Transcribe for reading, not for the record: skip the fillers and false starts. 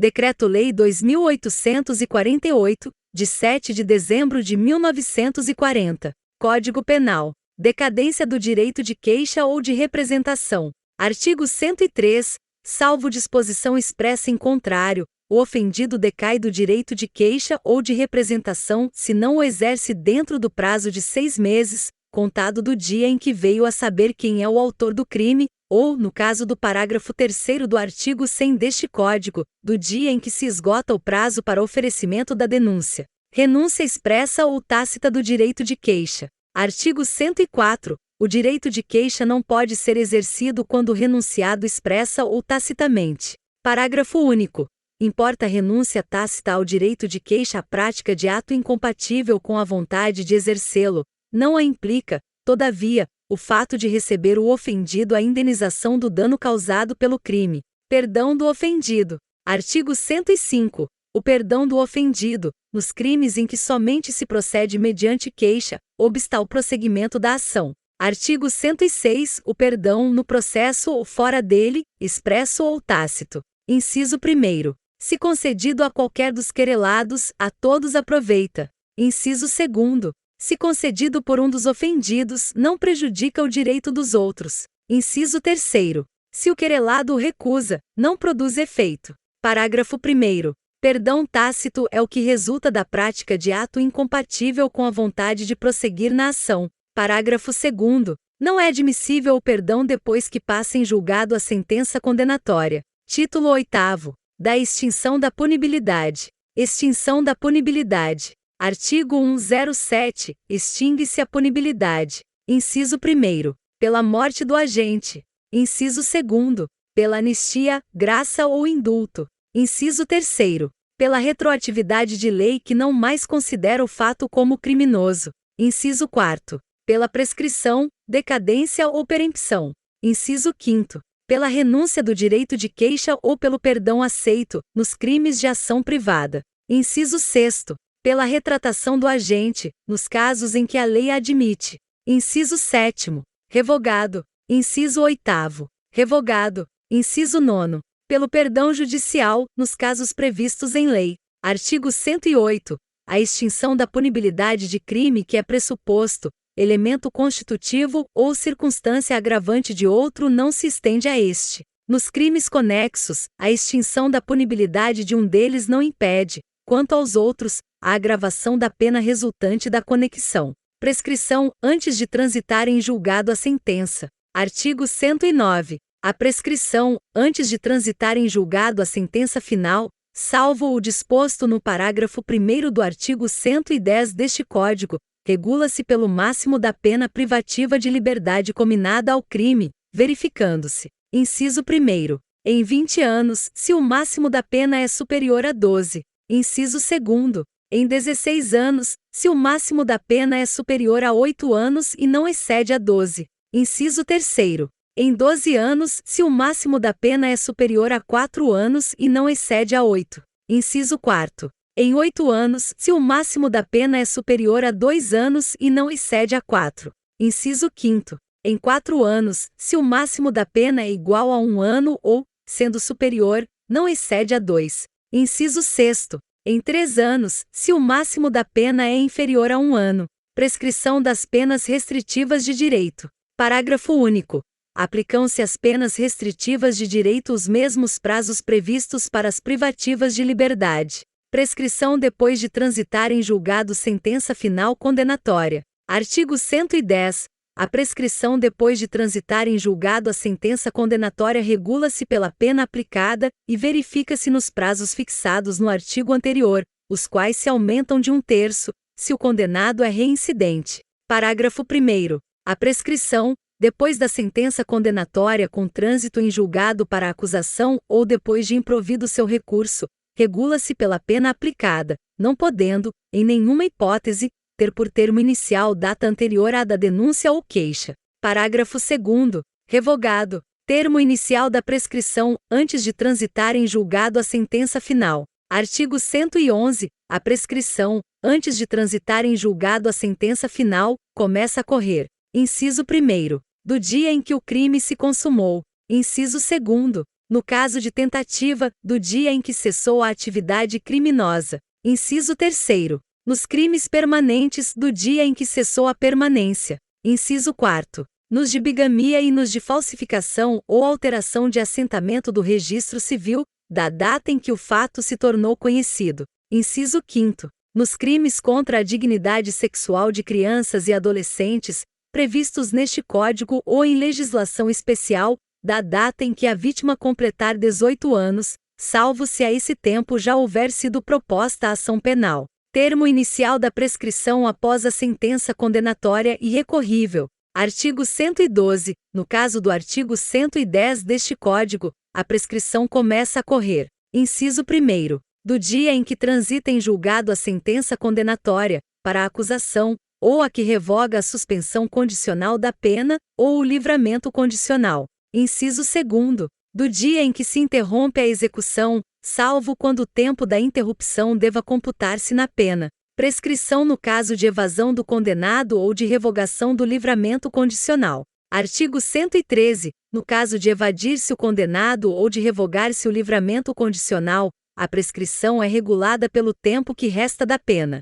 Decreto-Lei 2848, de 7 de dezembro de 1940. Código Penal. Decadência do direito de queixa ou de representação. Artigo 103. Salvo disposição expressa em contrário, o ofendido decai do direito de queixa ou de representação se não o exerce dentro do prazo de 6 meses, contado do dia em que veio a saber quem é o autor do crime, ou, no caso do parágrafo 3º do artigo 100 deste Código, do dia em que se esgota o prazo para oferecimento da denúncia. Renúncia expressa ou tácita do direito de queixa. Artigo 104. O direito de queixa não pode ser exercido quando renunciado expressa ou tacitamente. Parágrafo único. Importa a renúncia tácita ao direito de queixa a prática de ato incompatível com a vontade de exercê-lo. Não a implica, todavia, o fato de receber o ofendido a indenização do dano causado pelo crime. Perdão do ofendido. Artigo 105. O perdão do ofendido, nos crimes em que somente se procede mediante queixa, obsta ao prosseguimento da ação. Artigo 106. O perdão no processo ou fora dele, expresso ou tácito. Inciso 1º. Se concedido a qualquer dos querelados, a todos aproveita. Inciso 2º. Se concedido por um dos ofendidos, não prejudica o direito dos outros. Inciso 3º. Se o querelado o recusa, não produz efeito. Parágrafo 1º. Perdão tácito é o que resulta da prática de ato incompatível com a vontade de prosseguir na ação. Parágrafo 2º. Não é admissível o perdão depois que passe em julgado a sentença condenatória. Título 8º. Da extinção da punibilidade. Extinção da punibilidade. Artigo 107. Extingue-se a punibilidade. Inciso 1º. Pela morte do agente. Inciso 2º. Pela anistia, graça ou indulto. Inciso 3º. Pela retroatividade de lei que não mais considera o fato como criminoso. Inciso 4º. Pela prescrição, decadência ou perempção. Inciso 5º. Pela renúncia do direito de queixa ou pelo perdão aceito, nos crimes de ação privada. Inciso 6º. Pela retratação do agente, nos casos em que a lei a admite. Inciso 7º. Revogado. Inciso 8º. Revogado. Inciso 9º. Pelo perdão judicial, nos casos previstos em lei. Artigo 108. A extinção da punibilidade de crime que é pressuposto, elemento constitutivo ou circunstância agravante de outro não se estende a este. Nos crimes conexos, a extinção da punibilidade de um deles não impede, quanto aos outros, a agravação da pena resultante da conexão. Prescrição antes de transitar em julgado a sentença. Artigo 109. A prescrição, antes de transitar em julgado a sentença final, salvo o disposto no parágrafo 1º do artigo 110 deste Código, regula-se pelo máximo da pena privativa de liberdade cominada ao crime, verificando-se. Inciso 1º. Em 20 anos, se o máximo da pena é superior a 12. Inciso 2º. Em 16 anos, se o máximo da pena é superior a 8 anos e não excede a 12. Inciso 3º. Em 12 anos, se o máximo da pena é superior a 4 anos e não excede a 8. Inciso 4º. Em 8 anos, se o máximo da pena é superior a 2 anos e não excede a 4. Inciso 5º. Em 4 anos, se o máximo da pena é igual a 1 ano ou, sendo superior, não excede a 2. Inciso 6º. Em 3 anos, se o máximo da pena é inferior a 1 ano. Prescrição das penas restritivas de direito. Parágrafo único. Aplicam-se às penas restritivas de direito os mesmos prazos previstos para as privativas de liberdade. Prescrição depois de transitar em julgado sentença final condenatória. Artigo 110. A prescrição depois de transitar em julgado a sentença condenatória regula-se pela pena aplicada e verifica-se nos prazos fixados no artigo anterior, os quais se aumentam de 1/3, se o condenado é reincidente. Parágrafo 1º. A prescrição, depois da sentença condenatória com trânsito em julgado para a acusação ou depois de improvido seu recurso, regula-se pela pena aplicada, não podendo, em nenhuma hipótese, ter por termo inicial data anterior à da denúncia ou queixa. Parágrafo 2º. Revogado. Termo inicial da prescrição, antes de transitar em julgado a sentença final. Artigo 111. A prescrição, antes de transitar em julgado a sentença final, começa a correr. Inciso 1º. Do dia em que o crime se consumou. Inciso 2º. no caso de tentativa, do dia em que cessou a atividade criminosa. Inciso 3º. Nos crimes permanentes, do dia em que cessou a permanência. Inciso 4º. Nos de bigamia e nos de falsificação ou alteração de assentamento do registro civil, da data em que o fato se tornou conhecido. Inciso 5º. Nos crimes contra a dignidade sexual de crianças e adolescentes, previstos neste Código ou em legislação especial, da data em que a vítima completar 18 anos, salvo se a esse tempo já houver sido proposta a ação penal. Termo inicial da prescrição após a sentença condenatória irrecorrível. Artigo 112. No caso do artigo 110 deste Código, a prescrição começa a correr. Inciso 1º. Do dia em que transita em julgado a sentença condenatória, para a acusação, ou a que revoga a suspensão condicional da pena, ou o livramento condicional. Inciso 2º. Do dia em que se interrompe a execução, salvo quando o tempo da interrupção deva computar-se na pena. Prescrição no caso de evasão do condenado ou de revogação do livramento condicional. Artigo 113. No caso de evadir-se o condenado ou de revogar-se o livramento condicional, a prescrição é regulada pelo tempo que resta da pena.